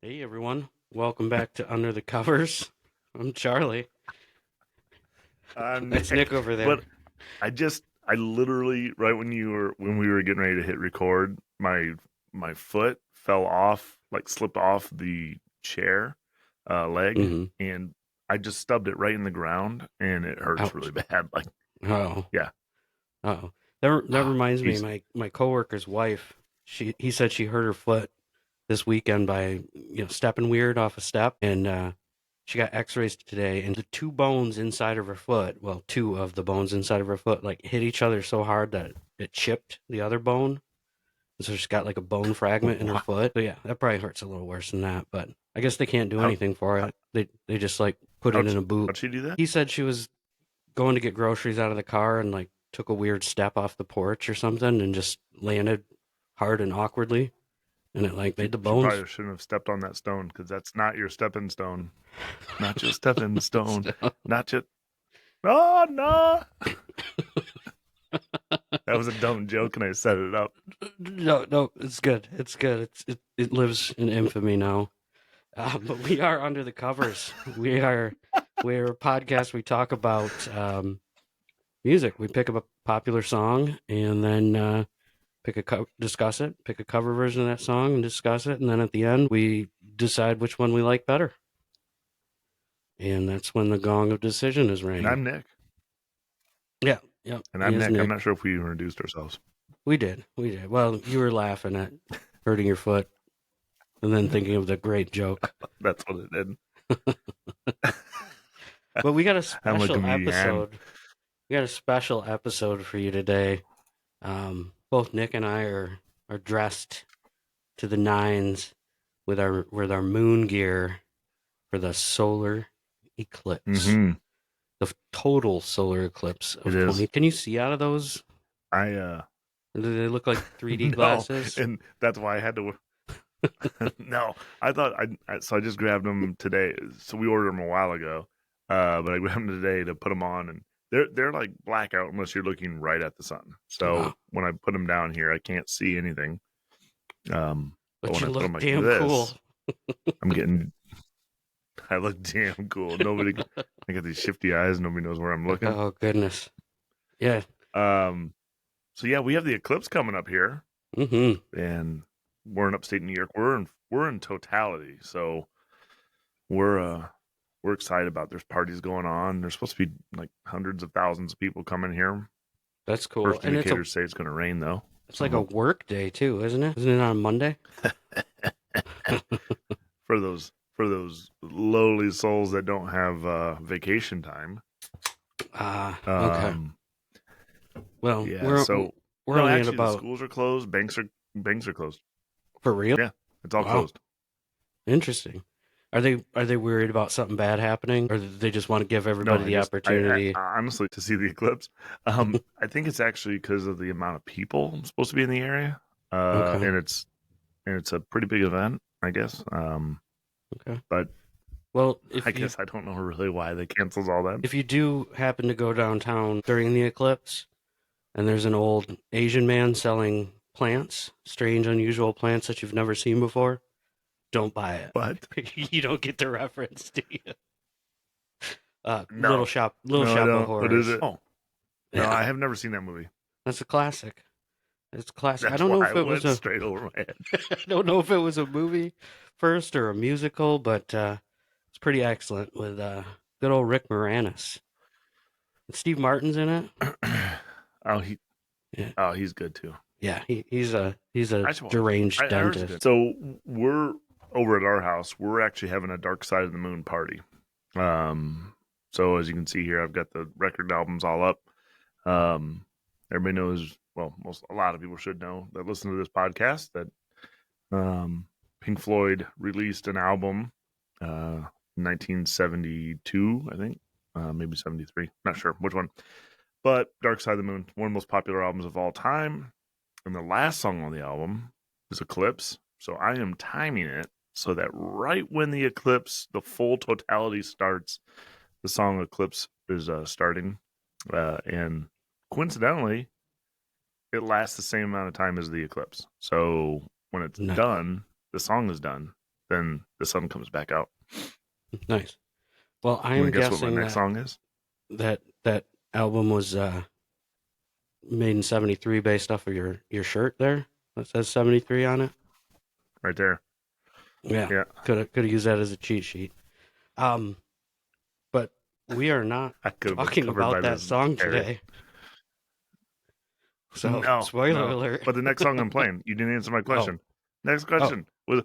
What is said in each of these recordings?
Hey everyone, welcome back to Under the Covers. I'm Charlie. That's Nick Nick. over there. But I literally, right when we were getting ready to hit record, my foot fell off, like slipped off the chair leg, Mm-hmm. and I just stubbed it right in the ground, and it hurts really Ouch. bad. Like, Oh, yeah, oh. That reminds me, he's my coworker's wife. He said she hurt her foot this weekend by stepping weird off a step, and she got X-rays today, and the two bones inside of her foot, well, two of the bones inside of her foot, like hit each other so hard that it chipped the other bone. So she's got like a bone fragment in her wow. foot. So yeah, that probably hurts a little worse than that, but I guess they can't do How anything for how it. They just like put it how'd in she, a boot. how'd she do that? He said she was going to get groceries out of the car and like took a weird step off the porch or something and just landed hard and awkwardly and it like made the She bones. probably shouldn't have stepped on that stone because that's not your stepping stone. Not your stepping stone. Not your. Oh no! That was a dumb joke, and I set it up. No, it's good. It's good. It lives in infamy now. But we are under the covers. We're a podcast. We talk about music. We pick up a popular song and then discuss it, pick a cover version of that song and discuss it, and then at the end we decide which one we like better. And that's when the gong of decision is And rang. I'm Nick. Yeah, yeah, And he I'm is Nick. I'm Nick. not sure if we introduced ourselves. We did. Well, you were laughing at hurting your foot and then thinking of the great joke. That's what it did. But we got a I'm a special comedian. episode. We got a special episode for you today. Both Nick and I are dressed to the nines with our moon gear for the solar eclipse, Mm-hmm. the total solar eclipse It of is. 20. Can you see out of those? I Or do they look like 3D no, glasses? and that's why I had to. No, I thought so I just grabbed them today. So we ordered them a while ago, but I grabbed them today to put them on, and they're like blackout unless you're looking right at the sun. So Wow. when I put them down here, I can't see anything. But But when you I put look them like damn cool. this, I'm getting. I look damn cool. Nobody. I got these shifty eyes. Nobody knows where I'm looking. Oh, goodness. Yeah. Um. So yeah, we have the eclipse coming up here, Mm-hmm. and we're in upstate New York. We're in totality, so we're uh we're excited about. There's parties going on. There's supposed to be like hundreds of thousands of people coming here. That's cool. First And indicators say it's going to rain though, it's like a so work day too, isn't it? Isn't it on Monday? for those lowly souls that don't have vacation time. Ah, okay. Um, Well, yeah. we're So we're no, only at actually, the about schools are closed. Banks are closed. for real. Yeah, it's all Wow, closed. interesting. Are they worried about something bad happening, or do they just want to give No, everybody I the just opportunity? I honestly to see the eclipse. I think it's actually because of the amount of people supposed to be in the area, Okay, and it's a pretty big event, I guess. okay. But Well, I guess I don't know really why they canceled all that. if you do happen to go downtown during the eclipse, and there's an old Asian man selling plants, strange, unusual plants that you've never seen before, don't buy But it. You don't get the reference, do you? no, Little no, I Shop of don't. What is Horrors. it? Oh, no, Yeah, I have never seen that movie. that's a classic. It's a classic. I That's don't why know if it it was went a straight over my head. I don't know if it was a movie first or a musical, but it's pretty excellent with good old Rick Moranis. Steve Martin's in it. oh, he, Yeah, he's good too. yeah. He's a I should watch it. deranged I heard it's good. dentist. So we're over at our house. We're actually having a Dark Side of the Moon party. Um, so as you can see here, I've got the record albums all up. Everybody knows, well, a lot of people should know that listen to this podcast that Pink Floyd released an album, 1972, I think, maybe 73, not sure which one. But Dark Side of the Moon, one of the most popular albums of all time. And the last song on the album is Eclipse. So I am timing it so that right when the eclipse, the full totality starts, the song Eclipse is starting. And coincidentally, it lasts the same amount of time as the eclipse. So when it's No, done, the song is done. then the sun comes back out. Nice. Well, I You am wanna guess what guessing my next song is? that album was made in '73 based off of your shirt there that says '73 on it. Right there. Yeah, Yeah. could have used that as a cheat sheet. But we are not I could have been talking covered by about that this song parrot. today. So, No, spoiler no. alert. But the next song I'm playing, you didn't answer my Oh, question. Next question was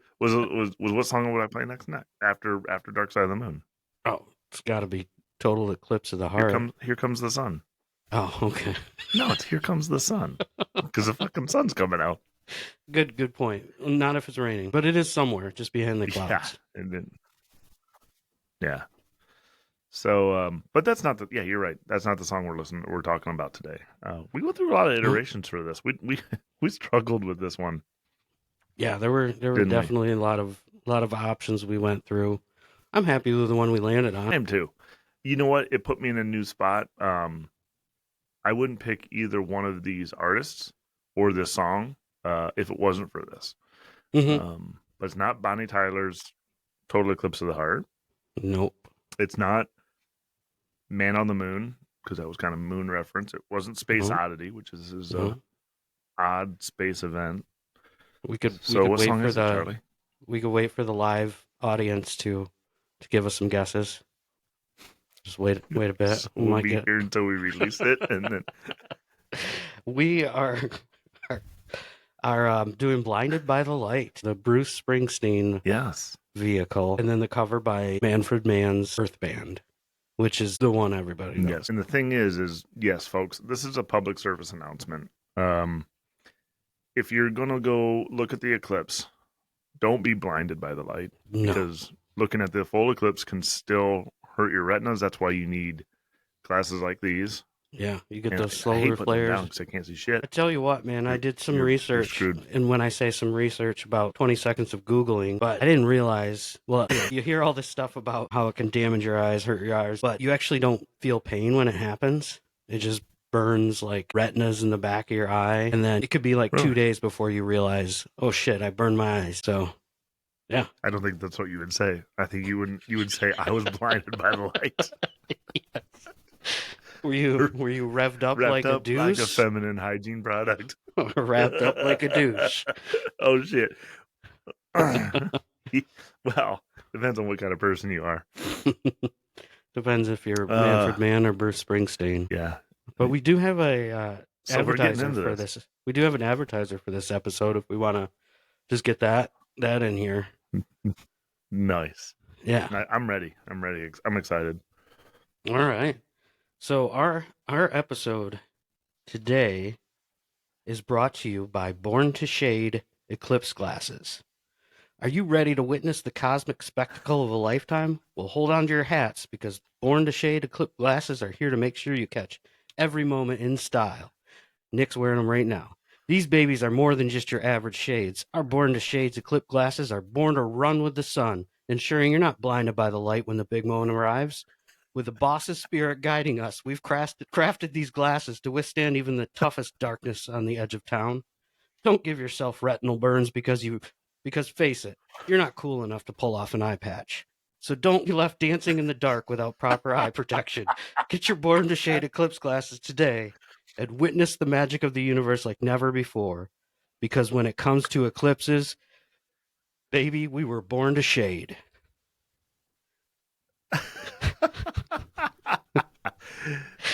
what song would I play next after Dark Side of the Moon? oh, it's got to be Total Eclipse of the Heart. Here comes the sun. Oh, okay. No, it's Here Comes the Sun, because the fucking sun's coming out. Good point. Not if it's raining, but it is somewhere, just behind the Yeah, clouds. and then yeah. So, but that's not the. Yeah, you're right. That's not the song we're talking about today. We went through a lot of iterations for this. We struggled with this one. Yeah, there were Didn't we? definitely a lot of options we went through. I'm happy with the one we landed on. I am too. You know what? It put me in a new spot. I wouldn't pick either one of these artists or this song if it wasn't for this. Mm-hmm. But it's not Bonnie Tyler's Total Eclipse of the Heart. Nope. It's not Man on the Moon, because that was kind of moon reference. It wasn't Space Oddity, which is his odd space event. We could What wait song for is it, Charlie? We could wait for the live audience to give us some guesses. Just wait a bit. So we'll be here until we release it, and then we are doing "Blinded by the Light," the Bruce Springsteen vehicle, and then the cover by Manfred Mann's Earth Band, which is the one everybody knows. Yes, and the thing is yes, folks, this is a public service announcement. If you're gonna go look at the eclipse, don't be blinded by the light, because looking at the full eclipse can still hurt your retinas. That's why you need glasses like these. Yeah, you get those solar flares. Because I can't see shit. I tell you what, man, I did some research, and when I say some research, about 20 seconds of Googling, but I didn't realize, well, you hear all this stuff about how it can damage your eyes, hurt your eyes, but you actually don't feel pain when it happens. It just burns like retinas in the back of your eye, and then it could be like 2 days before you realize, oh shit, I burned my eyes. So yeah, I don't think that's what you would say. I think you would say I was blinded by the light. Yes. Were you revved up like a douche? Like a feminine hygiene product. Wrapped up like a douche. Oh shit. Well, depends on what kind of person you are. Depends if you're Manfred Mann or Bruce Springsteen. Yeah. But we do have a advertiser for this. We do have an advertiser for this episode if we want to just get that in here. Nice. Yeah. I'm ready. I'm excited. All right. So our episode today is brought to you by Born to Shade Eclipse Glasses. Are you ready to witness the cosmic spectacle of a lifetime? Well, hold on to your hats, because Born to Shade Eclipse Glasses are here to make sure you catch every moment in style. Nick's wearing them right now. These babies are more than just your average shades. Our Born to Shades Eclipse Glasses are born to run with the sun, ensuring you're not blinded by the light when the big moment arrives. With the boss's spirit guiding us, we've crafted these glasses to withstand even the toughest darkness on the edge of town. Don't give yourself retinal burns because face it, you're not cool enough to pull off an eye patch. So don't be left dancing in the dark without proper eye protection. Get your Born to Shade Eclipse Glasses today and witness the magic of the universe like never before. Because when it comes to eclipses, baby, we were born to shade.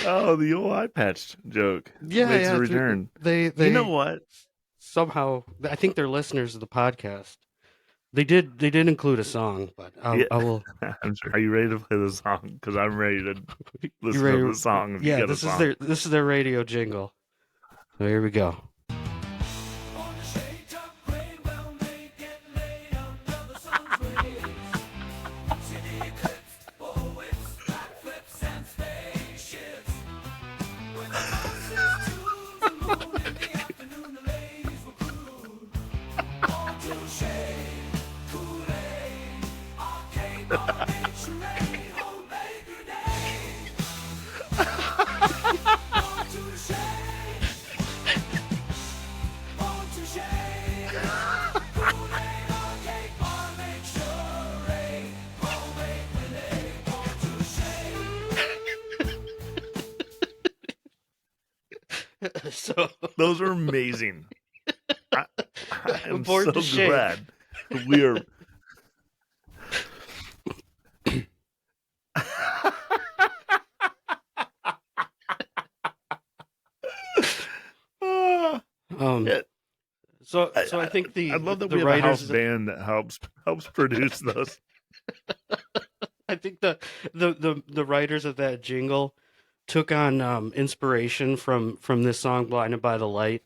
Oh, the old eye patch joke. Yeah, makes a return. They you know what? Somehow, I think they're listeners of the podcast. They did include a song, but I will. I'm sure. Are you ready to play the song? Because I'm ready to listen to the song. Yeah, this is their radio jingle. So here we go. So Those are amazing. I am Born so to Shade. glad we are. Ah, Um, yeah, so I think I the love that the we have a house writers, band that helps produce those. I think the writers of that jingle took on inspiration from this song "Blinded by the Light"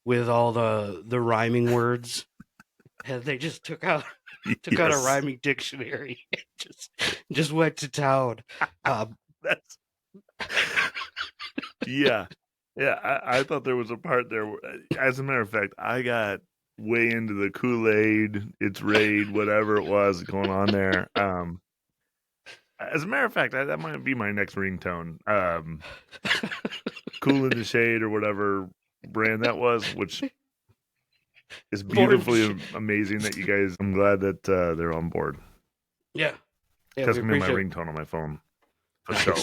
with all the rhyming words. And they just took out a Yes, rhyming dictionary and just went to town. Um, that's yeah, yeah. I thought there was a part there. As a matter of fact, I got way into the Kool-Aid, it's Raid, whatever it was going on there. As a matter of fact, that might be my next ringtone. Cool in the Shade or whatever brand that was, which is Born to beautifully Shade. amazing that you guys. I'm glad that they're on board. Yeah, yeah, That's we gonna be my appreciate it. ringtone on my phone for show.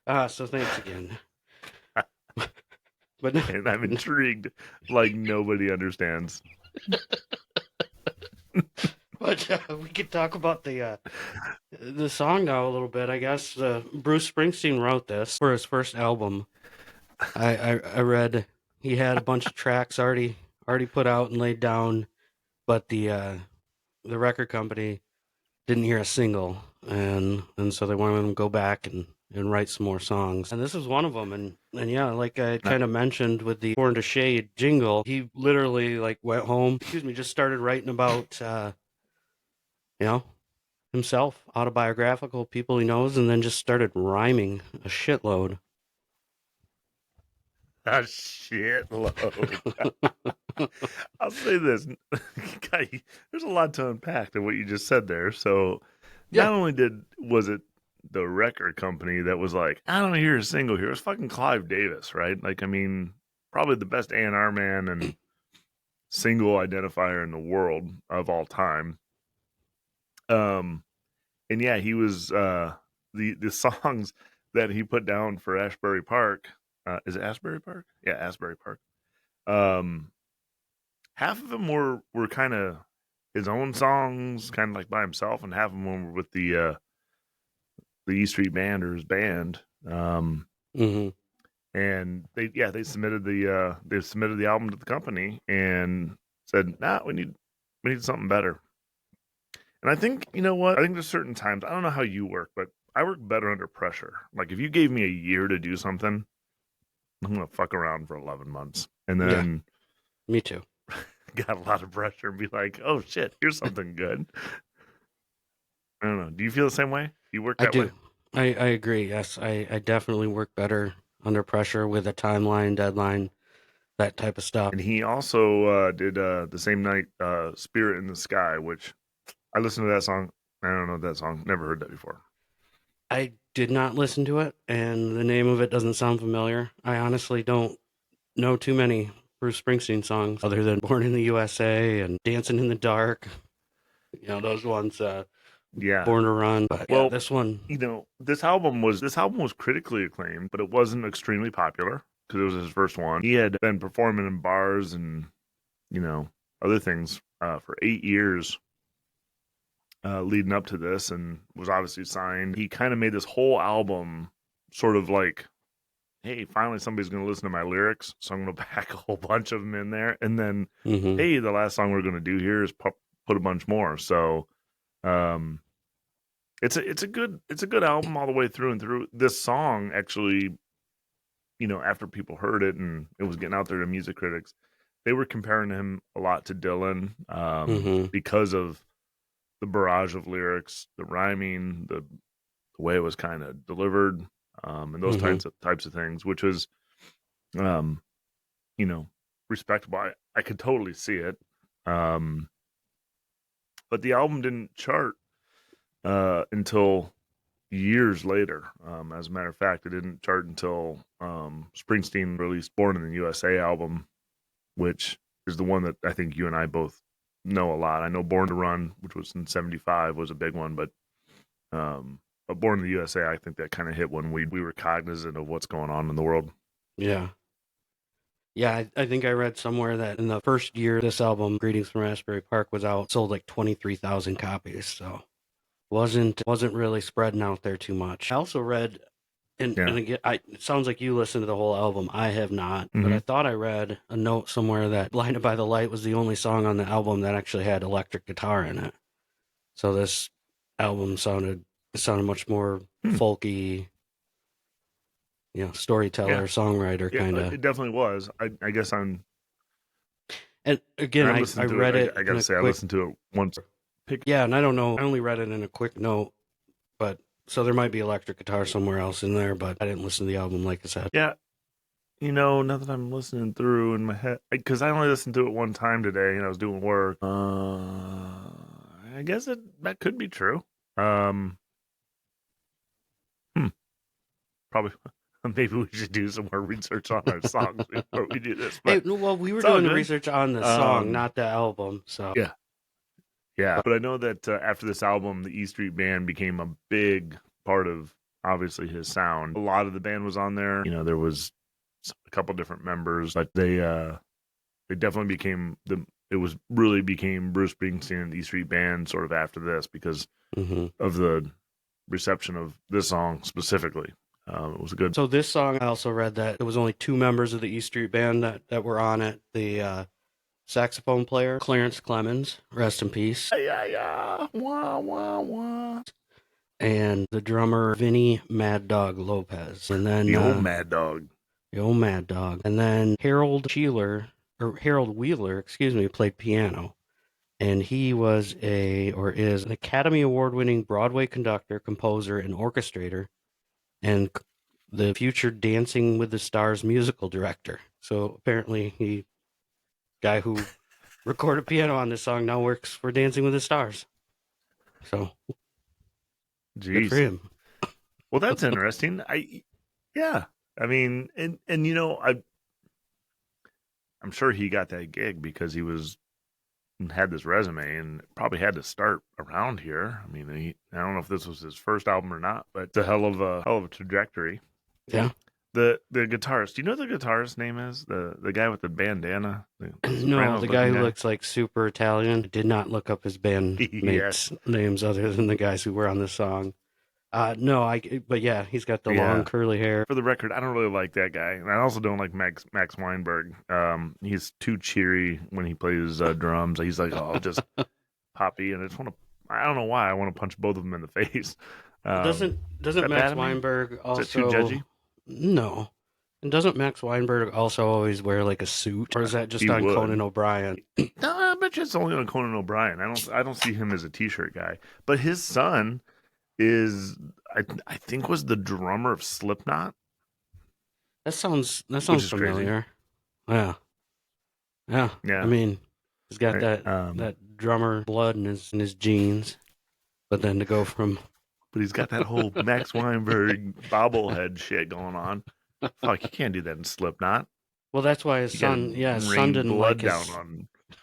Nice. So thanks again. But no, And I'm intrigued, like nobody understands. but we could talk about the song now a little bit. I guess Bruce Springsteen wrote this for his first album. I read he had a bunch of tracks already put out and laid down, but the record company didn't hear a single, and so they wanted him to go back and write some more songs. And this is one of them. And yeah, like I Uh, kind of mentioned with the Born to Shade jingle, he literally like went home. Excuse me, just started writing about you know himself, autobiographical people he knows, and then just started rhyming a shitload. A shitload. I'll say this. Guy, there's a lot to unpack to what you just said there. So Yeah, not only was it the record company that was like, I don't hear a single here, it was fucking Clive Davis, right? Like, I mean, probably the best A&R man and single identifier in the world of all time. Um and yeah, he was the songs that he put down for Ashbury Park. Is it Ashbury Park? Yeah, Asbury Park. Um, half of them were kind of his own songs, kind of like by himself, and half of them were with the E Street Band or his band. hmm And they submitted the album to the company and said, nah, we need something better. And I think, you know what? I think there's certain times, I don't know how you work, but I work better under pressure. Like if you gave me a year to do something, I'm gonna fuck around for 11 months, and yeah, then me too. got a lot of pressure and be like, oh shit, here's something good. I don't know. Do you feel the same way? Do you work I that way? do. I agree. Yes, I definitely work better under pressure with a timeline, deadline, that type of stuff. And he also did the same night "Spirit in the Sky," which I listened to that song. I don't know that song. Never heard that before. I did not listen to it, and the name of it doesn't sound familiar. I honestly don't know too many Bruce Springsteen songs other than "Born in the USA" and "Dancing in the Dark." You know those ones. Yeah. "Born to Run." But yeah, Well, this one. you know, this album was critically acclaimed, but it wasn't extremely popular because it was his first one. He had been performing in bars and you know other things for 8 years leading up to this, and was obviously signed. He kind of made this whole album sort of like, hey, finally somebody's going to listen to my lyrics, so I'm going to pack a whole bunch of them in there, and then Hmm. hey, the last song we're going to do here is put a bunch more. So um it's a good album all the way through and through. This song actually, you know, after people heard it and it was getting out there to music critics, they were comparing him a lot to Dylan Hmm. because of the barrage of lyrics, the rhyming, the way it was kind of delivered, and those Hmm. types of things, which was, um, you know, respectable. I could totally see it. Um, but the album didn't chart until years later. As a matter of fact, it didn't chart until Springsteen released "Born in the USA" album, which is the one that I think you and I both know a lot. I know "Born to Run," which was in '75, was a big one, but Born in the USA, I think that kind of hit when we were cognizant of what's going on in the world. Yeah. Yeah, I think I read somewhere that in the first year this album, Greetings from Raspberry Park, was out, sold like 23,000 copies. So wasn't really spreading out there too much. I also read, and Yeah. again, it sounds like you listened to the whole album. I have not, but Mm-hmm. I thought I read a note somewhere that Blinded by the Light was the only song on the album that actually had electric guitar in it. So this album sounded much more folky, storyteller, Yeah. songwriter Yeah, kind of. it definitely was. I guess And again, I I listened to read it. it I in gotta a say, I quick. listened to it once. Yeah, and I don't know. I only read it in a quick note, but so there might be electric guitar somewhere else in there, but I didn't listen to the album like I said. Yeah, now that I'm listening through in my head, because I only listened to it one time today, and I was doing work. I guess that could be true. Probably. Maybe we should do some more research on our songs before we do this. Hey, But well, we were it's all doing the good. research on the song, not the album, so. Yeah. Yeah, but I know that after this album, the E Street Band became a big part of obviously his sound. A lot of the band was on there. There was a couple different members, but they definitely became became Bruce Springsteen and the E Street Band sort of after this because of the reception of this song specifically. It was good. So this song, I also read that there was only 2 members of the E Street Band that were on it. The saxophone player, Clarence Clemens, rest in peace. Yeah. Wah, wah, wah. And the drummer, Vinny Mad Dog Lopez. And then The old Mad Dog. The old Mad Dog. And then Harold Wheeler, excuse me, played piano. And he was is an Academy Award-winning Broadway conductor, composer, and orchestrator, and the future Dancing with the Stars musical director. So apparently guy who recorded piano on this song now works for Dancing with the Stars. So good for Jeez. him. Well, that's interesting. Yeah. I mean, and I'm sure he got that gig because he had this resume and probably had to start around here. I mean, I don't know if this was his first album or not, but it's a hell of a trajectory. Yeah. The guitarist. Do you know what the guitarist's name is? The guy with the bandana. No, the guy who looks like super Italian. I did not look up his bandmates' names other than the guys who were on the song. But yeah, he's got the long curly hair. For the record, I don't really like that guy, and I also don't like Max Weinberg. He's too cheery when he plays drums. He's like, just poppy, and I don't know why I want to punch both of them in the face. Doesn't Max Weinberg also? Is that too judgy? No. And doesn't Max Weinberg also always wear like a suit, or is that just on Conan O'Brien? No, I bet you it's only on Conan O'Brien. I don't see him as a t-shirt guy, but his son is I think was the drummer of Slipknot. That sounds familiar. Crazy. Yeah. I mean, he's got that drummer blood in his genes, but then to go from. But he's got that whole Max Weinberg bobblehead shit going on. Fuck, you can't do that in Slipknot. Well, that's why his son didn't like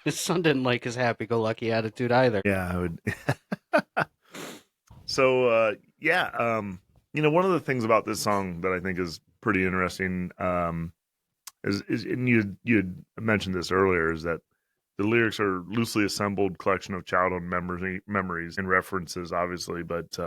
his son didn't like his happy-go-lucky attitude either. Yeah, I would. So, one of the things about this song that I think is pretty interesting, is and you had mentioned this earlier, is that the lyrics are loosely assembled collection of childhood memories and references, obviously, but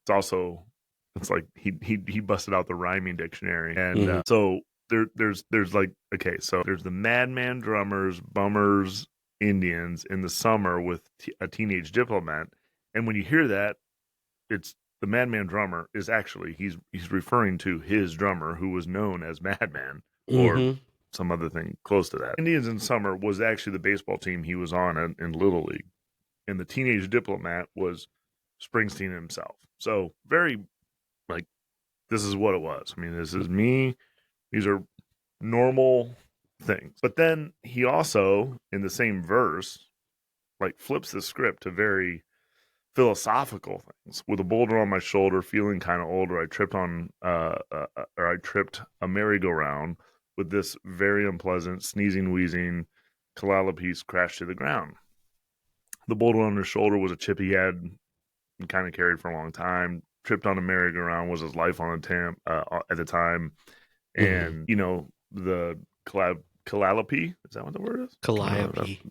it's like he busted out the rhyming dictionary, and so there's like, okay, so there's the Madman Drummers, Bummers, Indians in the summer with a teenage diplomat, and when you hear that, it's the Madman drummer is actually he's referring to his drummer who was known as Madman or some other thing close to that. Indians in Summer was actually the baseball team he was on in Little League, and the teenage diplomat was Springsteen himself. So very like this is what it was. I mean, this is me. These are normal things. But then he also, in the same verse, like flips the script to very philosophical things. With a boulder on my shoulder, feeling kind of older, I tripped a merry-go-round with this very unpleasant sneezing, wheezing koala piece crashed to the ground. The boulder on his shoulder was a chip he had kind of carried for a long time. tripped on a merry-go-round was his life on the at the time. And, the calliope, is that what the word is? Calliope.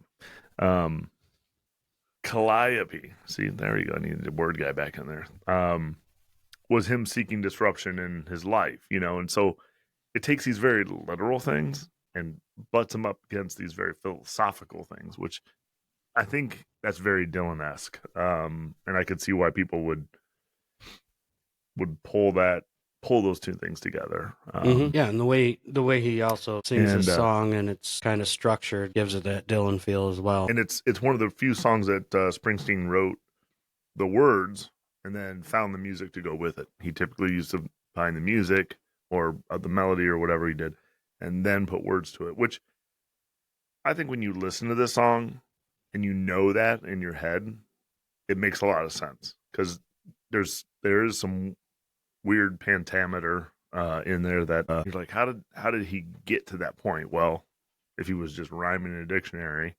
Calliope. See, there you go. I needed a word guy back in there. Was him seeking disruption in his life, and so it takes these very literal things and butts them up against these very philosophical things, which I think that's very Dylan-esque. And I could see why people would pull those two things together. Yeah, and the way he also sings his song and it's kind of structured gives it that Dylan feel as well. And it's one of the few songs that Springsteen wrote the words and then found the music to go with it. He typically used to find the music or the melody or whatever he did and then put words to it, which I think when you listen to this song and you know that in your head, it makes a lot of sense because there is some weird pentameter in there that you're like, how did he get to that point? Well, if he was just rhyming in a dictionary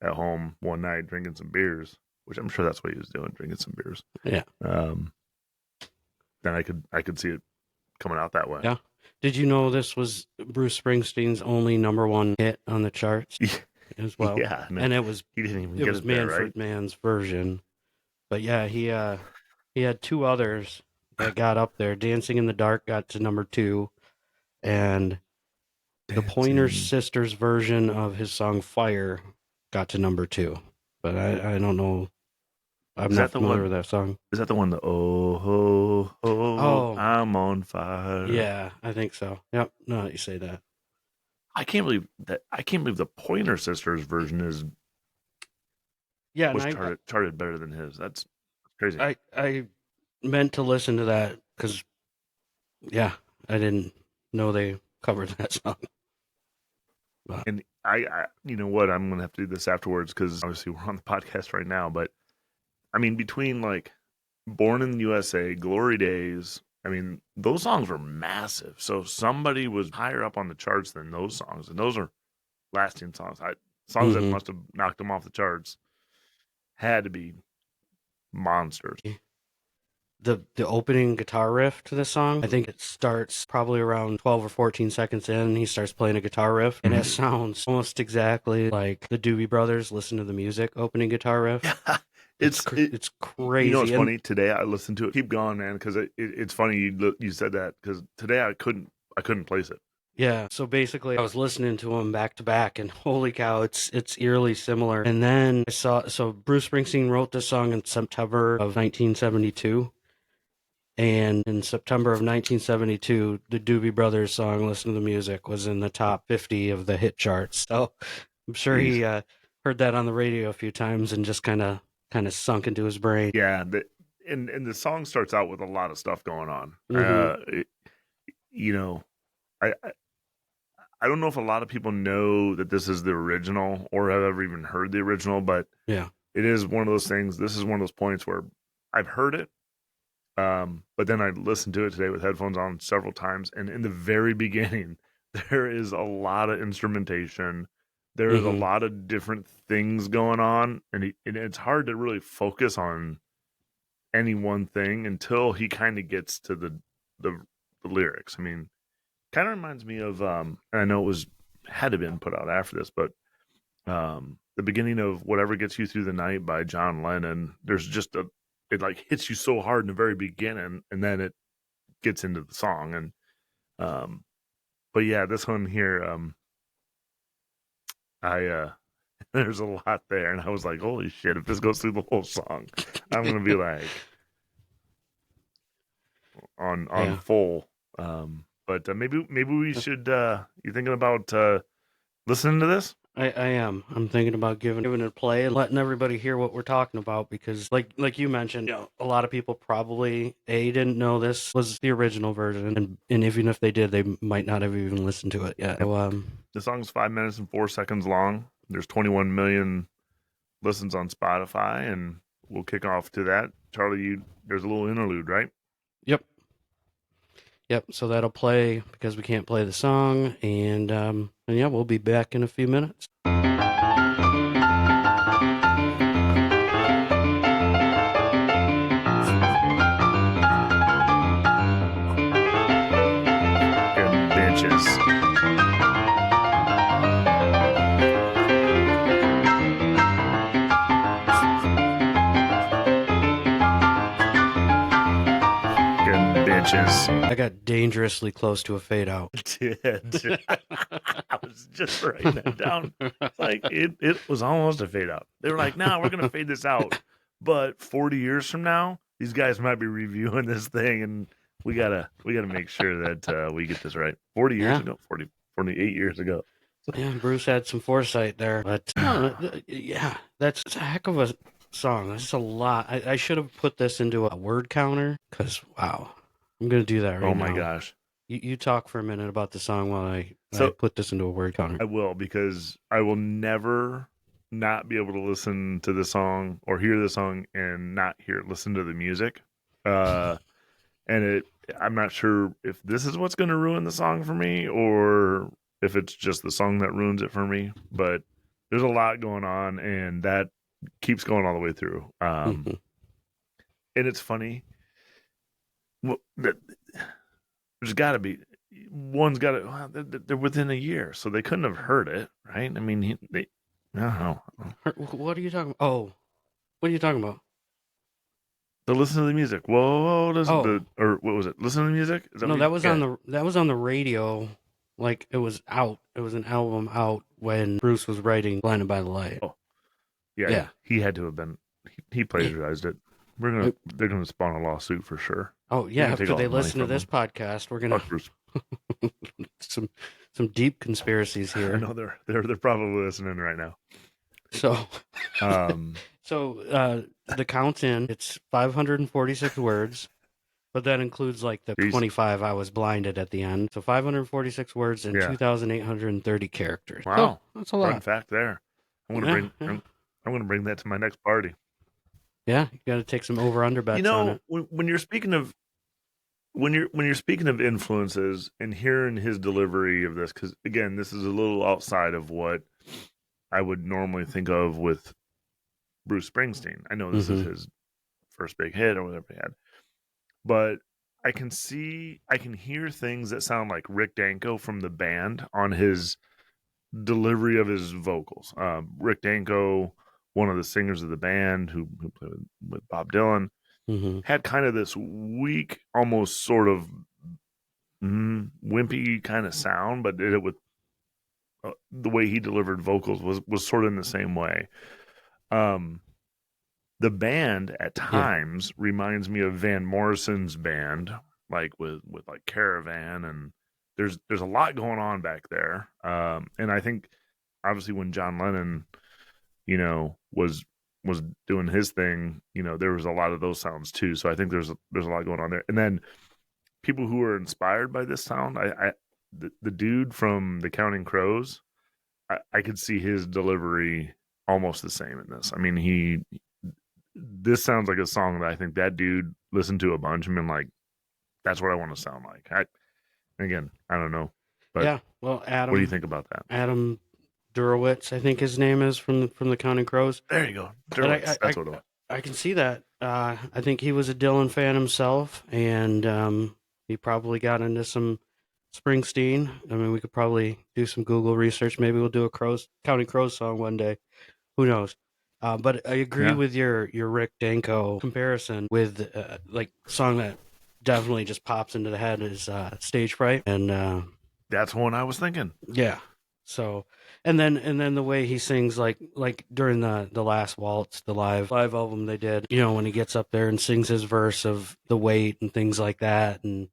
at home one night drinking some beers, which I'm sure that's what he was doing, drinking some beers. Yeah. Then I could see it coming out that way. Yeah. Did you know this was Bruce Springsteen's only #1 hit on the charts as well? Yeah. No, and it was he didn't even it get was it there, Manfred right? Mann's version. But yeah, he had two others that got up there. Dancing in the Dark got to #2, and the Pointer Sisters version of his song Fire got to #2. But I don't know. I'm not familiar with that song. Is that the one that I'm on fire? Yeah, I think so. Yep. No, you say that. I can't believe the Pointer Sisters version was charted better than his. That's crazy. I meant to listen to that because, yeah, I didn't know they covered that song. But. And I, you know what? I'm gonna have to do this afterwards because obviously we're on the podcast right now. But I mean, between like Born in the USA, Glory Days, I mean, those songs were massive. So somebody was higher up on the charts than those songs, and those are lasting songs. Songs that must have knocked them off the charts had to be monsters. The opening guitar riff to this song, I think it starts probably around 12 or 14 seconds in, and he starts playing a guitar riff, and it sounds almost exactly like the Doobie Brothers' Listen to the Music opening guitar riff. Yeah. It's crazy. You know what's funny? Today I listened to it. Keep going, man, because it's funny you said that, because today I couldn't place it. Yeah, so basically I was listening to them back to back, and holy cow, it's eerily similar. And then I saw, so Bruce Springsteen wrote this song in September of 1972. And in September of 1972, the Doobie Brothers song "Listen to the Music" was in the top 50 of the hit charts. So I'm sure he heard that on the radio a few times and just kind of sunk into his brain. Yeah, and the song starts out with a lot of stuff going on. I don't know if a lot of people know that this is the original or have ever even heard the original, but yeah, it is one of those things. This is one of those points where I've heard it. But then I listened to it today with headphones on several times, and in the very beginning, there is a lot of instrumentation. There is a lot of different things going on, and it's hard to really focus on any one thing until he kind of gets to the lyrics. I mean, kind of reminds me of, and I know it had to been put out after this, but the beginning of Whatever Gets You Through the Night by John Lennon. There's just it like hits you so hard in the very beginning, and then it gets into the song. And but yeah, this one here, there's a lot there, and I was like, holy shit, if this goes through the whole song, I'm gonna be like on full. But maybe we should, you thinking about listening to this? I am. I'm thinking about giving it a play and letting everybody hear what we're talking about, because like you mentioned, a lot of people probably didn't know this was the original version, and even if they did, they might not have even listened to it yet. So, the song's 5 minutes and 4 seconds long. There's 21 million listens on Spotify, and we'll kick off to that. Charlie, there's a little interlude, right? Yep, so that'll play because we can't play the song, and yeah, we'll be back in a few minutes. pitches. I got dangerously close to a fade out. Did. I was just writing that down. It's like it was almost a fade out. They were like, "No, we're gonna fade this out." But 40 years from now, these guys might be reviewing this thing, and we gotta make sure that we get this right. 40 years ago, 48 years ago. Yeah, Bruce had some foresight there, but yeah, that's a heck of a song. That's a lot. I should have put this into a word counter because wow, I'm gonna do that right now. Oh my gosh! You talk for a minute about the song while I put this into a word counter. I will, because I will never not be able to listen to the song or hear the song and not listen to the music. And I'm not sure if this is what's going to ruin the song for me or if it's just the song that ruins it for me. But there's a lot going on, and that keeps going all the way through. And it's funny. Well, there's got to be one's got to. Well, they're within a year, so they couldn't have heard it, right? I mean, I don't know. What are you talking about? Oh, what are you talking about? To listen to the music. Whoa, or what was it? Listen to the music? No, that was on the radio. Like it was out. It was an album out when Bruce was writing "Blinded by the Light." Oh, yeah. He had to have been. He plagiarized it. They're gonna spawn a lawsuit for sure. Oh yeah, after they listen to this podcast, we're gonna some deep conspiracies here. I know they're probably listening right now. So, the count in, it's 546 words, but that includes like the 25 I was blinded at the end. So 546 words and 2,830 characters. Wow, so, that's a lot. Fun fact there. I'm gonna bring that to my next party. Yeah, you got to take some over/under bets on it. When you're speaking of influences and hearing his delivery of this, because again, this is a little outside of what I would normally think of with Bruce Springsteen. I know this is his first big hit or whatever he had, but I can hear things that sound like Rick Danko from the band on his delivery of his vocals. Rick Danko, one of the singers of the band who played with Bob Dylan, had kind of this weak, almost sort of wimpy kind of sound, but did it with the way he delivered vocals was sort of in the same way. The band at times reminds me of Van Morrison's band, like with like Caravan, and there's a lot going on back there. And I think obviously when John Lennon, was doing his thing, there was a lot of those sounds too. So I think there's a lot going on there. And then people who are inspired by this sound, the dude from the Counting Crows, I could see his delivery almost the same in this. I mean, this sounds like a song that I think that dude listened to a bunch and been like, that's what I want to sound like. Again, I don't know. But yeah, well, Adam, what do you think about that? Adam Durowitz, I think his name is, from the Counting Crows. There you go. Durowitz, that's what it was. I can see that. I think he was a Dylan fan himself, and he probably got into some Springsteen. I mean, we could probably do some Google research. Maybe we'll do a Counting Crows song one day. Who knows? But I agree with your Rick Danko comparison with like song that definitely just pops into the head is Stage Fright, and that's one I was thinking. Yeah. So, and then the way he sings, like during the last waltz, the live album they did, when he gets up there and sings his verse of the weight and things like that, and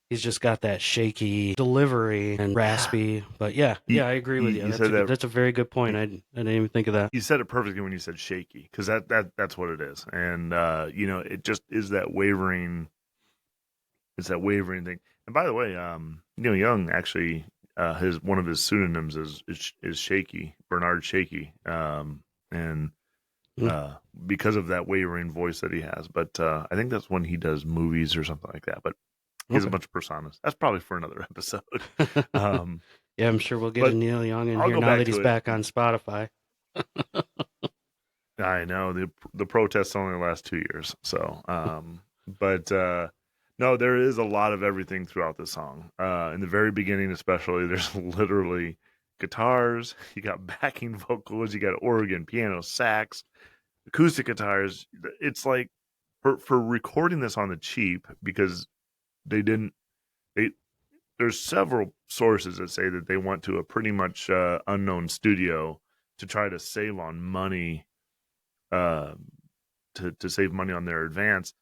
he's just got that shaky delivery and raspy. But yeah, I agree with you. That's a very good point. I didn't even think of that. You said it perfectly when you said shaky, because that's what it is, and it just is that wavering. It's that wavering thing. And by the way, Neil Young actually. One of his pseudonyms is Shaky, Bernard Shaky, and because of that wavering voice that he has. But I think that's when he does movies or something like that. But he has a bunch of personas. That's probably for another episode. Yeah, I'm sure we'll get a Neil Young in here now that he's back on Spotify. I know the protests only last 2 years, so but. No, there is a lot of everything throughout the song. In the very beginning, especially, there's literally guitars. You got backing vocals. You got organ, piano, sax, acoustic guitars. It's like for recording this on the cheap, because they didn't. They There's several sources that say that they went to a pretty much unknown studio to try to save on money, uh, to save money on their advance.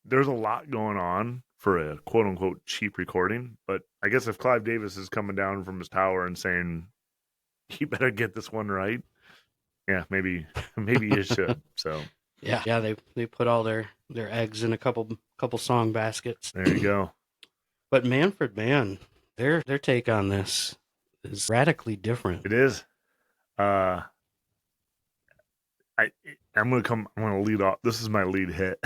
There's a lot going on for a quote unquote cheap recording, but I guess if Clive Davis is coming down from his tower and saying, "You better get this one right," yeah, maybe you should. So yeah, they put all their eggs in a couple song baskets. there you go. But Manfred Mann, their take on this is radically different. It is. Uh, I'm gonna lead off. This is my lead hit.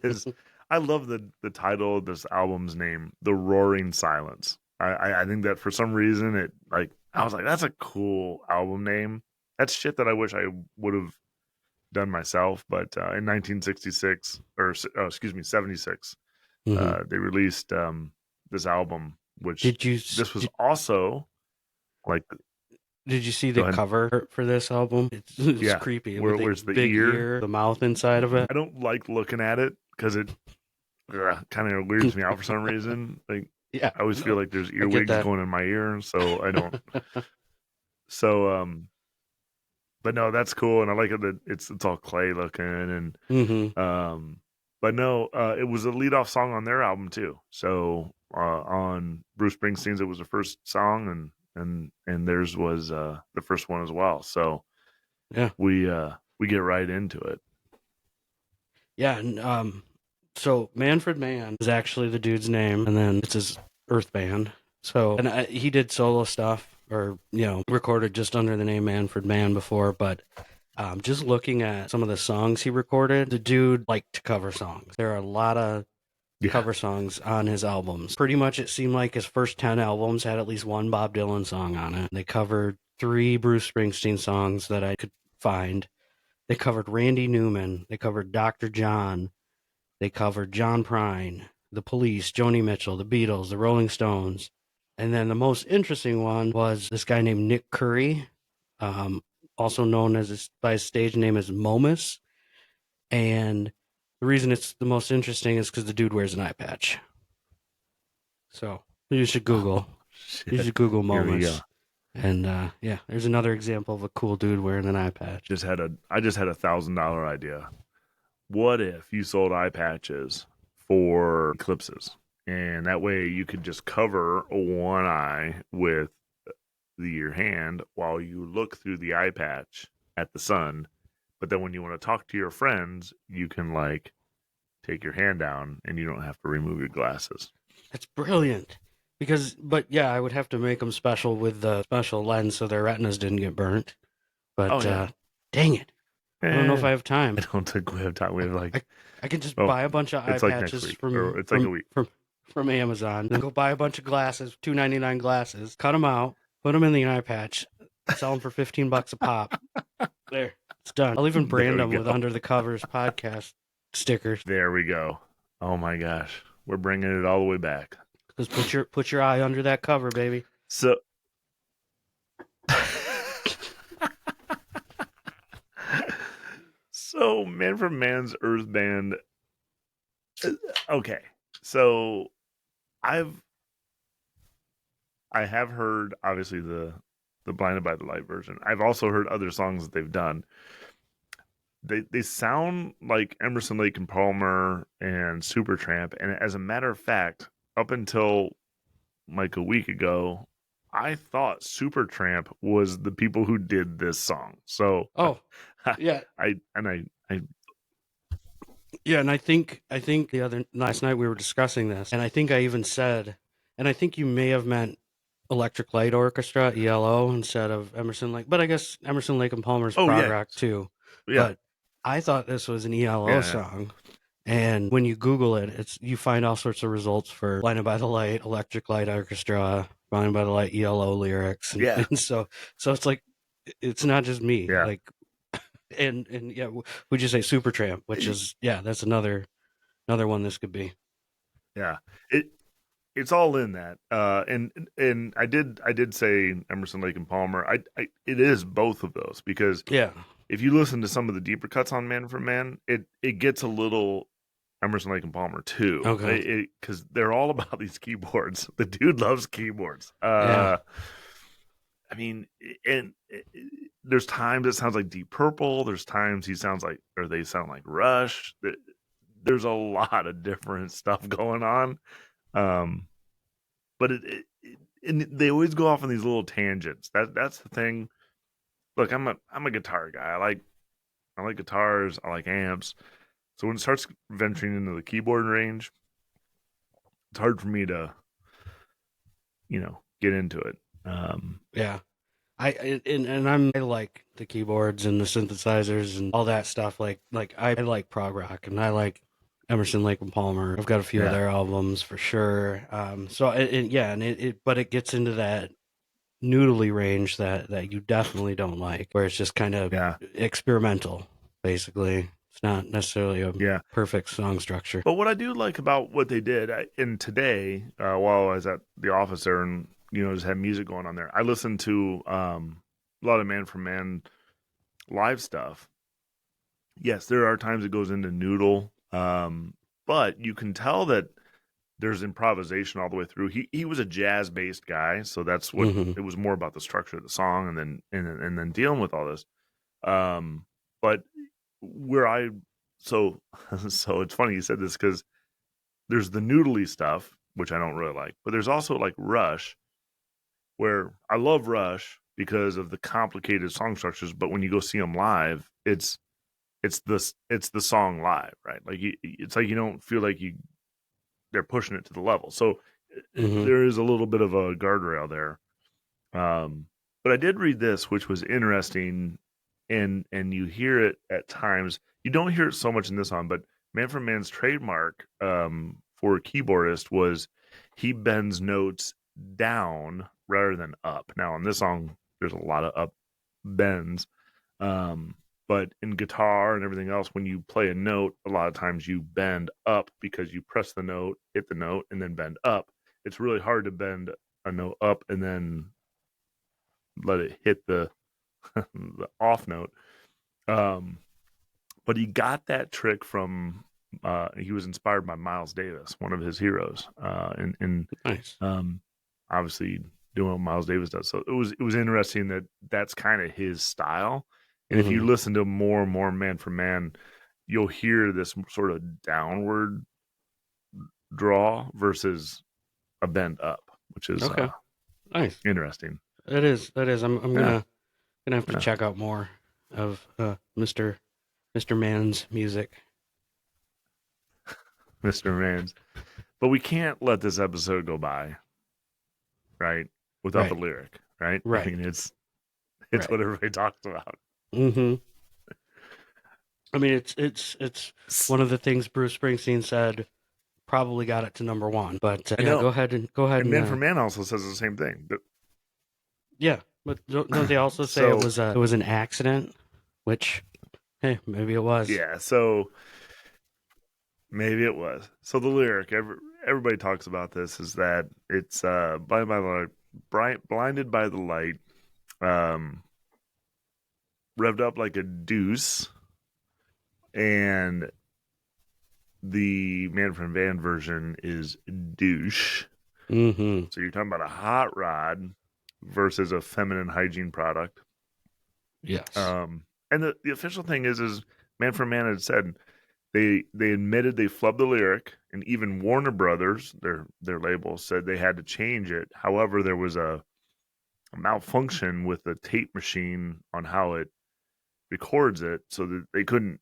Is I love the title of this album's name, "The Roaring Silence." I think that for some reason it like I was like, that's a cool album name. That's shit that I wish I would have done myself. But in 1966 or excuse me, 76, they released this album, which this was also like. Did you see the cover for this album? It's creepy. Where's the big ear, the mouth inside of it? I don't like looking at it because it kind of weirds me out for some reason. Like, yeah, I always feel like there's earwigs going in my ear, so I don't. So, but no, that's cool, and I like it that it's all clay looking, and but no, it was a lead-off song on their album too. So on Bruce Springsteen's, it was the first song, and theirs was the first one as well. So yeah, we get right into it. Yeah, and so Manfred Mann is actually the dude's name, and then it's his Earth band. So, and he did solo stuff, or recorded just under the name Manfred Mann before. But just looking at some of the songs he recorded, the dude liked to cover songs. There are a lot of cover songs on his albums. Pretty much, it seemed like his first 10 albums had at least one Bob Dylan song on it. They covered 3 Bruce Springsteen songs that I could find. They covered Randy Newman. They covered Dr. John. They covered John Prine, The Police, Joni Mitchell, The Beatles, The Rolling Stones. And then the most interesting one was this guy named Nick Curry, also known by his stage name as Momus. And the reason it's the most interesting is because the dude wears an eye patch. So you should Google. You should Google Momus. And yeah, there's another example of a cool dude wearing an eye patch. I just had $1,000 idea. What if you sold eye patches for eclipses, and that way you could just cover one eye with your hand while you look through the eye patch at the sun, but then when you want to talk to your friends, you can like take your hand down and you don't have to remove your glasses. That's brilliant. But yeah, I would have to make them special with the special lens so their retinas didn't get burnt. But dang it. I don't know if I have time. I don't think we have time. We have like I can just buy a bunch of eye patches from Amazon, and go buy a bunch of glasses, $2.99 glasses, cut them out, put them in the eye patch, sell them for $15 a pop. There, it's done. I'll even brand them with Under the Covers podcast stickers. There we go. Oh my gosh, we're bringing it all the way back. Because put your eye under that cover, baby. So. So, Manfred Mann's Earth Band. Okay, so I have heard obviously the Blinded by the Light version. I've also heard other songs that they've done. They sound like Emerson, Lake and Palmer and Supertramp, and as a matter of fact, up until like a week ago, I thought Supertramp was the people who did this song. So yeah, and I think last night we were discussing this, and I think I even said, and I think you may have meant Electric Light Orchestra, ELO, instead of Emerson Lake, but I guess Emerson, Lake and Palmer's prog rock too. Yeah. But I thought this was an ELO song. And when you Google it, you find all sorts of results for Blinded by the Light, Electric Light Orchestra, Blinded by the Light, ELO lyrics. And so it's like, it's not just me. Yeah. Like, and yeah, would you say Supertramp, which is, that's another one this could be. Yeah. It's all in that. And I did say Emerson, Lake and Palmer. It is both of those because if you listen to some of the deeper cuts on Manfred Mann, it gets a little, Emerson, Lake and Palmer too. Okay. Because they're all about these keyboards. The dude loves keyboards. Yeah. I mean, and there's times it sounds like Deep Purple. There's times he sounds like, or they sound like Rush. There's a lot of different stuff going on. But and they always go off on these little tangents. That's the thing. Look, I'm a guitar guy. I like guitars. I like amps. So when it starts venturing into the keyboard range, it's hard for me to, get into it. Yeah. I like the keyboards and the synthesizers and all that stuff. Like I like prog rock and I like Emerson, Lake and Palmer. I've got a few of Yeah. their albums for sure. But it gets into that noodly range that you definitely don't like, where it's just kind of Yeah. experimental. Basically, it's not necessarily a Yeah. perfect song structure. But what I do like about what they did in today, while I was at the office there and, just had music going on there, I listened to a lot of Man from Man live stuff. Yes, there are times it goes into noodle, but you can tell that there's improvisation all the way through. He was a jazz based guy, so that's what it was more about the structure of the song and then dealing with all this. But where I so so it's funny you said this because there's the noodly stuff which I don't really like, but there's also like Rush, where I love Rush because of the complicated song structures. But when you go see them live, it's the song live, right? Like it's like you don't feel like they're pushing it to the level. So there is a little bit of a guardrail there. But I did read this, which was interesting, and you hear it at times. You don't hear it so much in this song, but Manfred Mann's trademark for a keyboardist was he bends notes down rather than up. Now, in this song, there's a lot of up bends. But in guitar and everything else, when you play a note, a lot of times you bend up because you press the note, hit the note, and then bend up. It's really hard to bend a note up and then let it hit the the off note. But he got that trick from he was inspired by Miles Davis, one of his heroes, and Nice. obviously doing what Miles Davis does. So it was interesting that that's kind of his style. And if you listen to more and more Man for Man, you'll hear this sort of downward draw versus a bend up, which is Okay. Nice. interesting. That is. I'm Yeah. gonna have to Yeah. check out more of Mr. Mann's music. Mr. Manns. But we can't let this episode go by, right? Without the Right. lyric, right? I Right. mean, it's Right. what everybody talks about. I mean, it's one of the things Bruce Springsteen said probably got it to number one. But I yeah, know. go ahead And Man for Man also says the same thing. But yeah. But don't they also say so it was an accident? Which, hey, maybe it was. yeah, so maybe it was. So the lyric, everybody talks about this, is that it's blinded by the light, blinded by the light, revved up like a deuce, and the Manfred Van version is douche. Mm-hmm. So you're talking about a hot rod versus a feminine hygiene product. Yes. And the official thing is Manfred Mann had said they admitted they flubbed the lyric, and even Warner Brothers, their label, said they had to change it. However, there was a malfunction with the tape machine on how it records it, so that they couldn't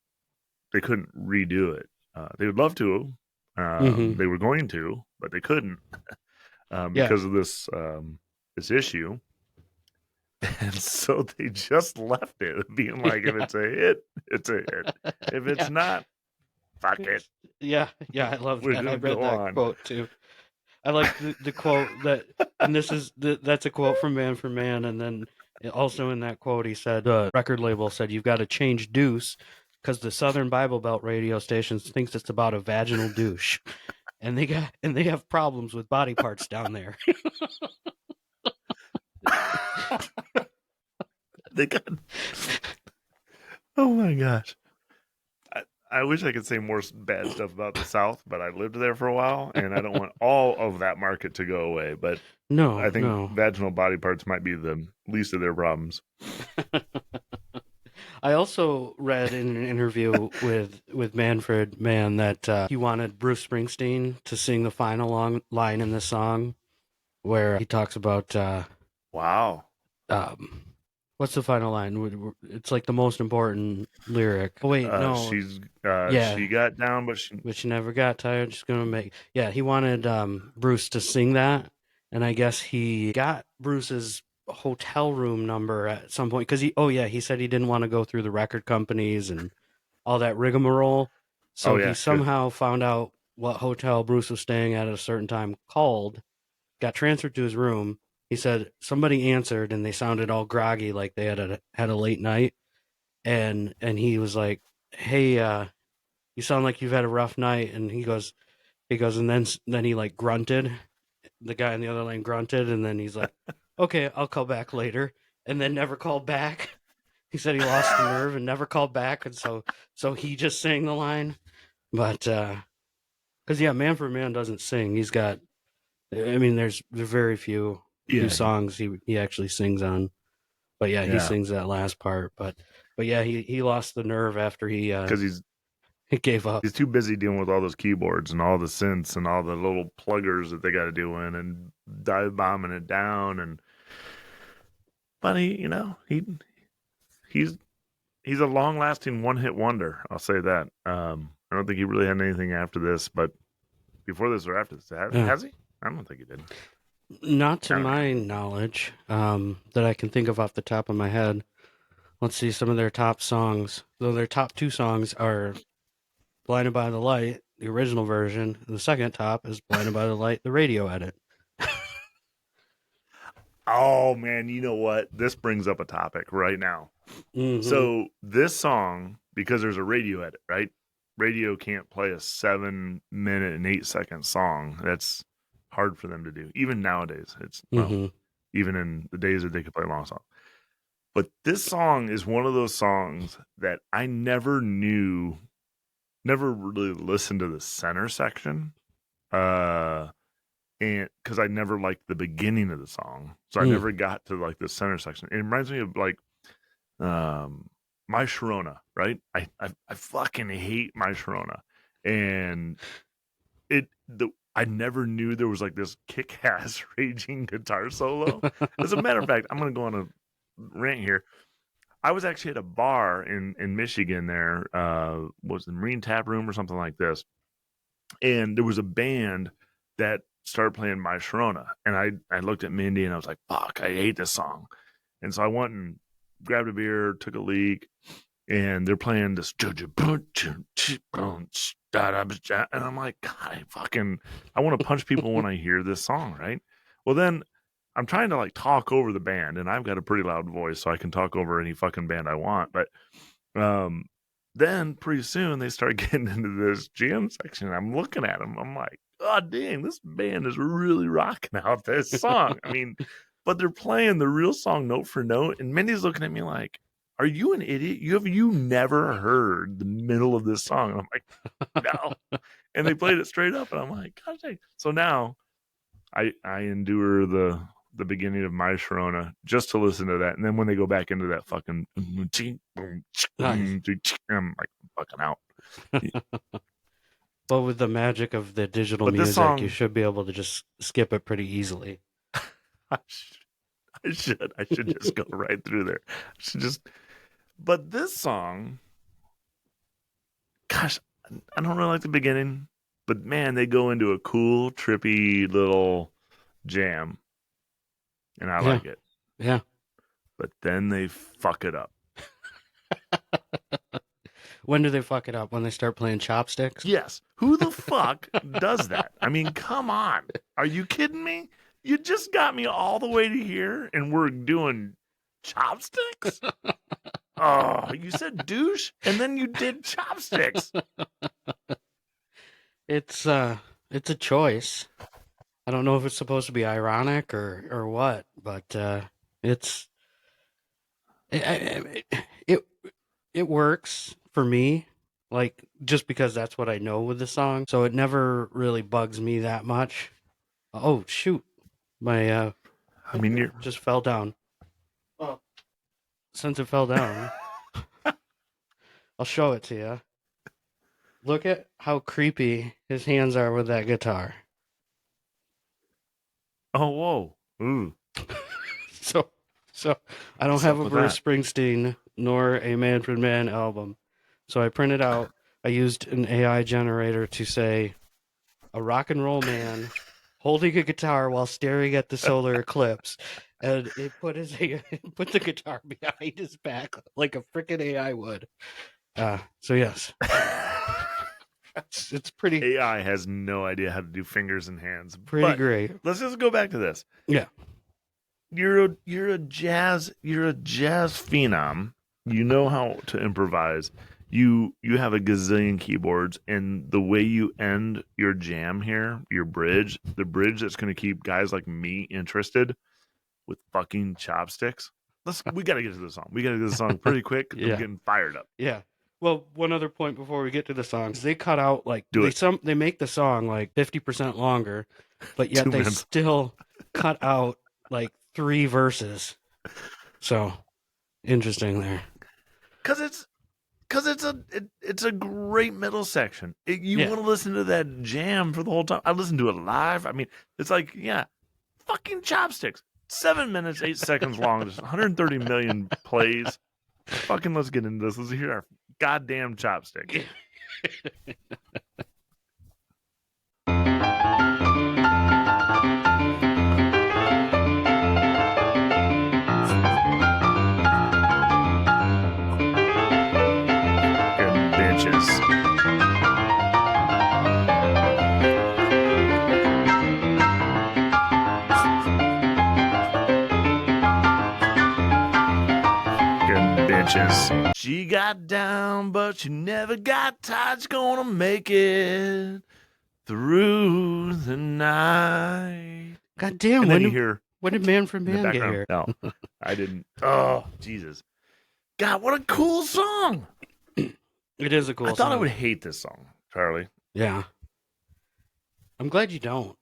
redo it. They would love to. They were going to, but they couldn't Yeah. because of this this issue. And so they just left it, being like, if it's a hit, it's a hit. If it's not, fuck it. Yeah. I love We're that. I gonna read go that on. quote too. I like the quote that, and that's a quote from Man for Man, and then also in that quote he said, the record label said, "You've got to change deuce because the Southern Bible Belt radio stations thinks it's about a vaginal douche, and they have problems with body parts down there." They got. Oh my gosh. I wish I could say more bad stuff about the South, but I lived there for a while, and I don't want all of that market to go away. But I No, think no. vaginal body parts might be the least of their problems. I also read in an interview with Manfred Mann that he wanted Bruce Springsteen to sing the final line in the song, where he talks about Wow. um, what's the final line? It's like the most important lyric. Oh wait, no, She's yeah, she got down, but she but you never got tired. Just gonna make. Yeah, he wanted Bruce to sing that, and I guess he got Bruce's hotel room number at some point because he. Oh yeah, he said he didn't want to go through the record companies and all that rigmarole. oh So he yeah, good. somehow found out what hotel Bruce was staying at a certain time, called, got transferred to his room. He said somebody answered and they sounded all groggy like they had a late night. And he was like, "Hey, you sound like you've had a rough night." And he goes, and then he like grunted. The guy in the other lane grunted, and then he's like, "Okay, I'll call back later," and then never called back. He said he lost the nerve and never called back, and so he just sang the line. But because yeah, Manfred Mann doesn't sing. He's got. I mean, there's very few Yeah, songs he actually sings on. But yeah, he yeah, sings that last part. But yeah, he lost the nerve after because he gave up. he's too busy dealing with all those keyboards and all the synths and all the little pluggers that they got to do in and dive bombing it down. And but he's he's a long lasting one hit wonder. I'll say that. I don't think he really had anything after this, but before this or after this, Yeah. has he? I don't think he did. Not to I don't know. my knowledge, that I can think of off the top of my head. Let's see some of their top songs. Though their top two songs are "Blinded by the Light," the original version, and the second top is "Blinded by the Light," the radio edit. Oh man, you know what? This brings up a topic right now. Mm-hmm. So this song, because there's a radio edit, right? Radio can't play a 7 minute and 8 second song. That's hard for them to do. Even nowadays, Mm-hmm. even in the days that they could play long songs. But this song is one of those songs that I never really listened to the center section. And because I never liked the beginning of the song. So I Mm. never got to like the center section. It reminds me of like My Sharona, right? I fucking hate My Sharona. And I never knew there was like this kick ass raging guitar solo. As a matter of fact, I'm gonna go on a rant here. I was actually at a bar in Michigan there, was the Marine Tap Room or something like this. And there was a band that started playing My Sharona. And I looked at Mindy and I was like, fuck, I hate this song. And so I went and grabbed a beer, took a leak, and they're playing this and I'm like, God, I want to punch people when I hear this song, right? Well, then I'm trying to like talk over the band, and I've got a pretty loud voice, so I can talk over any fucking band I want. But um, then pretty soon they start getting into this jam section. And I'm looking at them, I'm like, God dang, this band is really rocking out this song. I mean, but they're playing the real song note for note, and Mindy's looking at me like, are you an idiot? You never heard the middle of this song? And I'm like, no. And they played it straight up, and I'm like, God dang. So now I endure the beginning of My Sharona just to listen to that, and then when they go back into that fucking, Nice. I'm like fucking out. But with the magic of the digital But this music, you song, should be able to just skip it pretty easily. I should just go right through there. I should just. But this song, gosh, I don't really like the beginning, but man, they go into a cool, trippy little jam, and I Yeah, like it. yeah. But then they fuck it up. When do they fuck it up? When they start playing chopsticks? Yes, who the fuck does that? I mean, come on, are you kidding me? You just got me all the way to here, and we're doing chopsticks. Oh, you said douche, and then you did chopsticks. It's a choice. I don't know if it's supposed to be ironic or what, but it's it, it it works for me. like just because that's what I know with the song. So it never really bugs me that much. Oh shoot, my I mean, you're just fell down. Well, since it fell down, I'll show it to you. Look at how creepy his hands are with that guitar. oh whoa, ooh, So, so I don't what's have up a with Bruce that? Springsteen nor a Manfred Mann album. So I printed out. I used an AI generator to say a rock and roll man holding a guitar while staring at the solar eclipse, and it put it put the guitar behind his back like a freaking AI would. So yes, it's AI has no idea how to do fingers and hands. pretty But great. let's just go back to this. Yeah, You're a jazz phenom. You know how to improvise. You have a gazillion keyboards, and the way you end your jam here, your bridge, the bridge that's going to keep guys like me interested with fucking chopsticks. We got to get to the song. We got to get to the song pretty quick because I'm yeah, getting fired up. yeah. Well, one other point before we get to the songs, they cut out like Do it. they make the song like 50% longer, but yet 2 they minutes. still cut out like 3 verses. So interesting there. Because it's a great middle section. You Yeah. want to listen to that jam for the whole time. I listened to it live. I mean, it's like, yeah, fucking chopsticks. 7 minutes, 8 seconds long. There's 130 million plays. Fucking let's get into this. Let's hear our goddamn chopsticks. Fucking bitches. Fucking bitches. She got down, but she never got tired. She's gonna make it through the night. God damn, And then you hear when did Manfred in the Mann get background. here? No, I didn't. Oh, Jesus. God, what a cool song. It is a cool I thought I song. would hate this song, Charlie. Yeah. I'm glad you don't.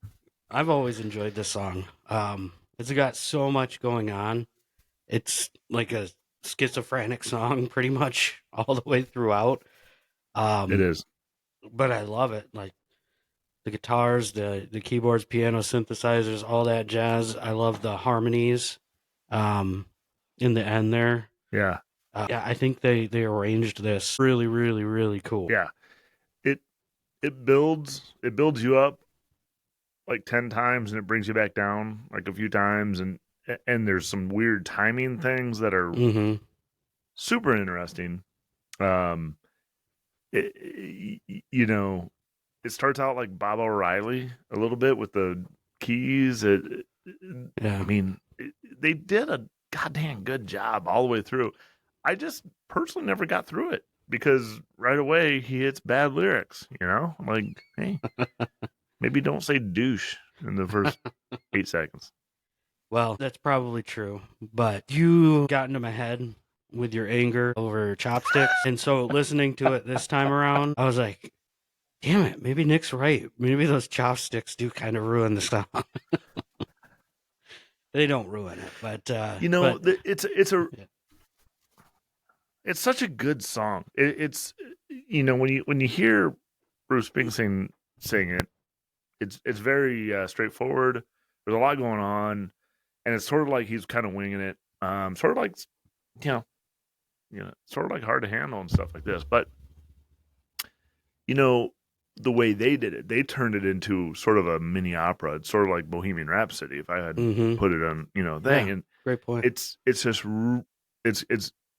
I've always enjoyed this song. It's got so much going on. It's like a schizophrenic song pretty much all the way throughout. It Um, is. but I love it. Like the guitars, the keyboards, piano, synthesizers, all that jazz. I love the harmonies. In the end there. Yeah. Yeah, I think they arranged this really, really, really cool. Yeah. It it builds you up like 10 times and it brings you back down like a few times and there's some weird timing things that are Mm-hmm. super interesting. Um you know, it starts out like Bob O'Reilly a little bit with the keys. Yeah. I mean, they did a goddamn good job all the way through. I just personally never got through it because right away he hits bad lyrics. I'm like, hey, maybe don't say douche in the first 8 seconds. Well, that's probably true, but you got into my head with your anger over chopsticks. And so listening to it this time around, I was like, damn it, maybe Nick's right. Maybe those chopsticks do kind of ruin the song. They don't ruin it, but yeah. It's such a good song. It's when you hear Bruce Springsteen sing it, it's very straightforward. There's a lot going on, and it's sort of like he's kind of winging it. Sort of like you know, sort of like hard to handle and stuff like this. But you know, the way they did it, they turned it into sort of a mini opera. It's sort of like Bohemian Rhapsody, if I had Mm-hmm. put it on thing. Yeah, And great point. it's just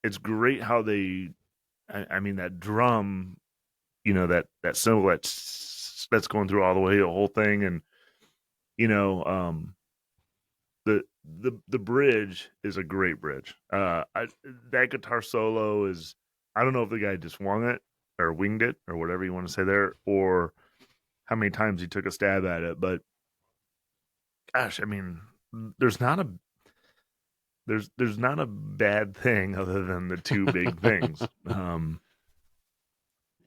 it's great how they. I mean that drum, that cymbal that's going through all the way the whole thing, and you know the bridge is a great bridge. That guitar solo is, I don't know if the guy just wung it or winged it or whatever you want to say there, or how many times he took a stab at it. But gosh, I mean, there's not a there's not a bad thing other than the two big things.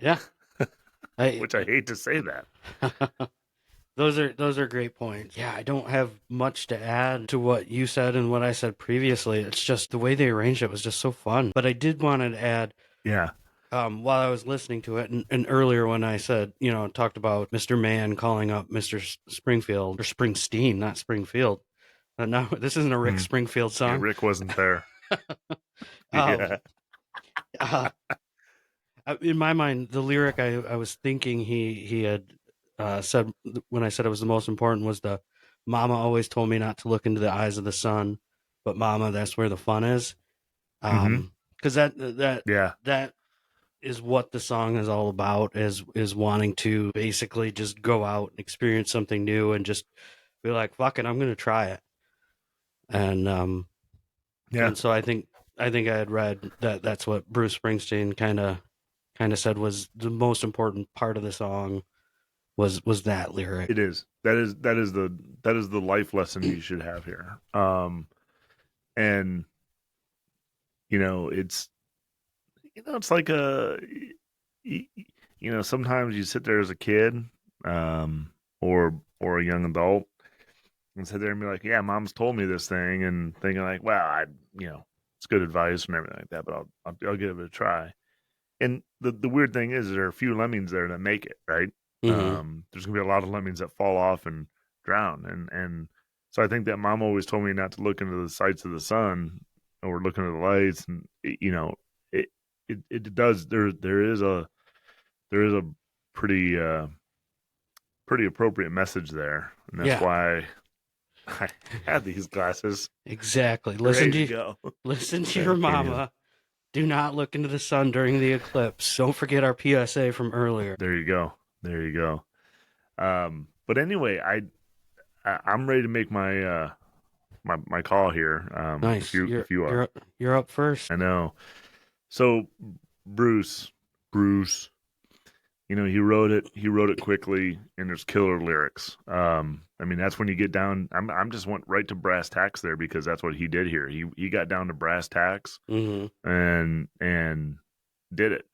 Yeah. Which I hate to say that. Those are great points. Yeah, I don't have much to add to what you said and what I said previously. It's just the way they arranged it was just so fun. But I did want to add, Yeah. while I was listening to it, and earlier when I said, talked about Mr. Mann calling up Mr. Springfield or Springsteen, not Springfield. No, this isn't a Rick Mm. Springfield Yeah, song. Rick wasn't there. Um, Yeah. uh, in my mind, the lyric I was thinking he had said when I said it was the most important was the "Mama always told me not to look into the eyes of the sun, but Mama, that's where the fun is." Mm-hmm. Because Yeah. that is what the song is all about. Is wanting to basically just go out and experience something new and just be like, "Fuck it, I'm gonna try it." And Yeah. and so I think I had read that that's what Bruce Springsteen kind of said was the most important part of the song was that lyric. It is. That is the life lesson you should have here. And it's it's like sometimes you sit there as a kid, or a young adult, and sit there and be like, yeah, mom's told me this thing, and thinking like, well, it's good advice and everything like that, but I'll give it a try. And the weird thing is, there are a few lemmings there that make it, right. Mm-hmm. There's gonna be a lot of lemmings that fall off and drown, and so I think that mom always told me not to look into the sights of the sun or look into the lights, and it it does. There is a pretty pretty appropriate message there, and that's Yeah, why I had these glasses exactly. ready to go. Listen to your Thank you. mama. Do not look into the sun during the eclipse. Don't forget our PSA from earlier. There you go. There you go. But anyway, I'm ready to make my call here. If Nice. you You're if you are, you're you're up first. I know. So Bruce, Bruce, he wrote it quickly, and there's killer lyrics. I mean, that's when you get down. I'm just went right to brass tacks there, because that's what he did here. He got down to brass tacks, Mm-hmm. and did it.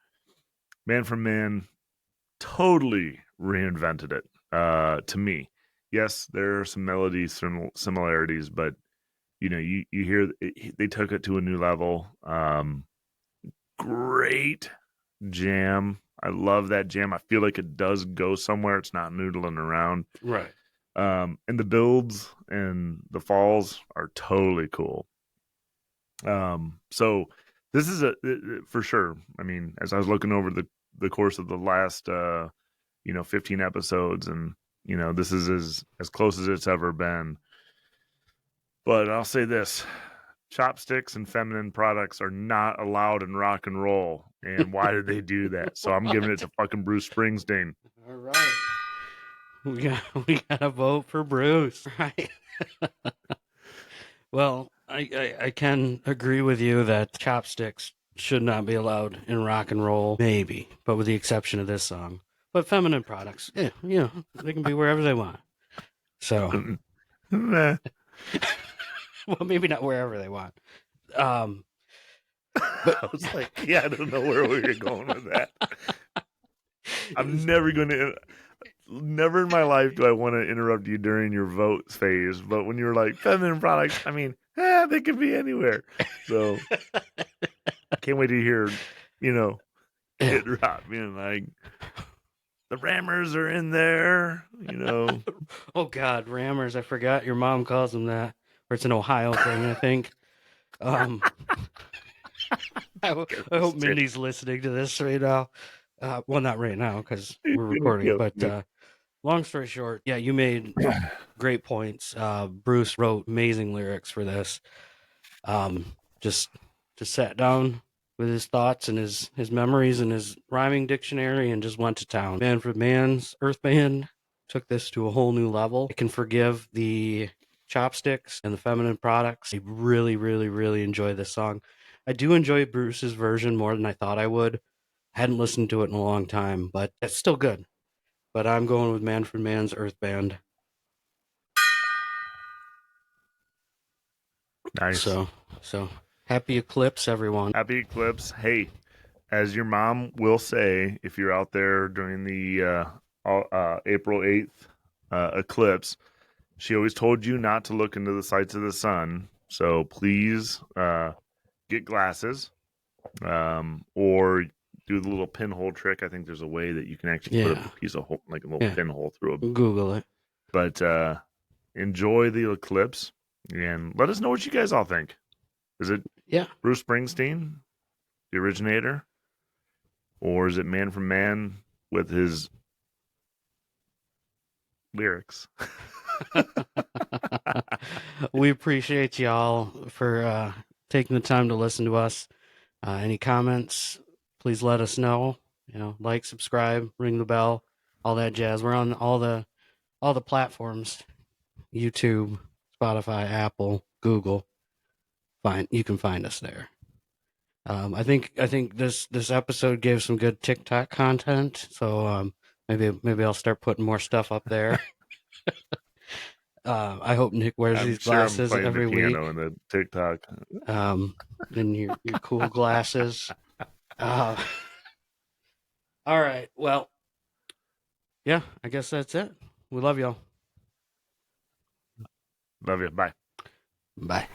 Man from Man totally reinvented it, to me. Yes, there are some melody similarities, but you hear they took it to a new level. Great jam. I love that jam. I feel like it does go somewhere. It's not noodling around. Right. And the builds and the falls are totally cool. So this is for sure. I mean, as I was looking over the course of the last 15 episodes, and this is as close as it's ever been. But I'll say this: chopsticks and feminine products are not allowed in rock and roll. And why did they do that? So I'm giving it to fucking Bruce Springsteen. All right. We got to vote for Bruce. Right. Well, I can agree with you that chopsticks should not be allowed in rock and roll, maybe, but with the exception of this song. But feminine products, yeah, they can be wherever they want. So, Nah. well, maybe not wherever they want. But I was like, yeah, I don't know where we were going with that. I'm never going to. Never in my life do I want to interrupt you during your vote phase. But when you were like feminine products, I mean, they could be anywhere. So can't wait to hear, yeah. it drop. Like the rammers are in there. Oh God, rammers! I forgot your mom calls them that, or it's an Ohio thing, I think. Um, I hope Mindy's listening to this right now. Well, not right now because we're recording. But long story short, yeah, you made great points. Bruce wrote amazing lyrics for this. Just sat down with his thoughts and his memories and his rhyming dictionary and just went to town. Manfred Mann's Earth Band took this to a whole new level. I can forgive the chopsticks and the feminine products. I really, really, really enjoy this song. I do enjoy Bruce's version more than I thought I would. Hadn't listened to it in a long time, but it's still good. But I'm going with Manfred Mann's Earth Band. Nice. So happy eclipse, everyone. Happy eclipse. Hey, as your mom will say, if you're out there during the April 8th eclipse, she always told you not to look into the sights of the sun. So please get glasses, or do the little pinhole trick. I think there's a way that you can actually put a piece of hole, like a little pinhole through a. Google it. But enjoy the eclipse and let us know what you guys all think. Is it Bruce Springsteen, the originator, or is it Man from Mann with his lyrics? We appreciate y'all for taking the time to listen to us. Any comments, please let us know. Like, subscribe, ring the bell, all that jazz. We're on all the platforms: YouTube, Spotify, Apple, Google. You can find us there. I think this episode gave some good TikTok content, so maybe I'll start putting more stuff up there. I hope Nick wears these glasses every week. I'm playing the piano in the TikTok. And your cool glasses. All right. Well, yeah, I guess that's it. We love y'all. Love you. Bye. Bye.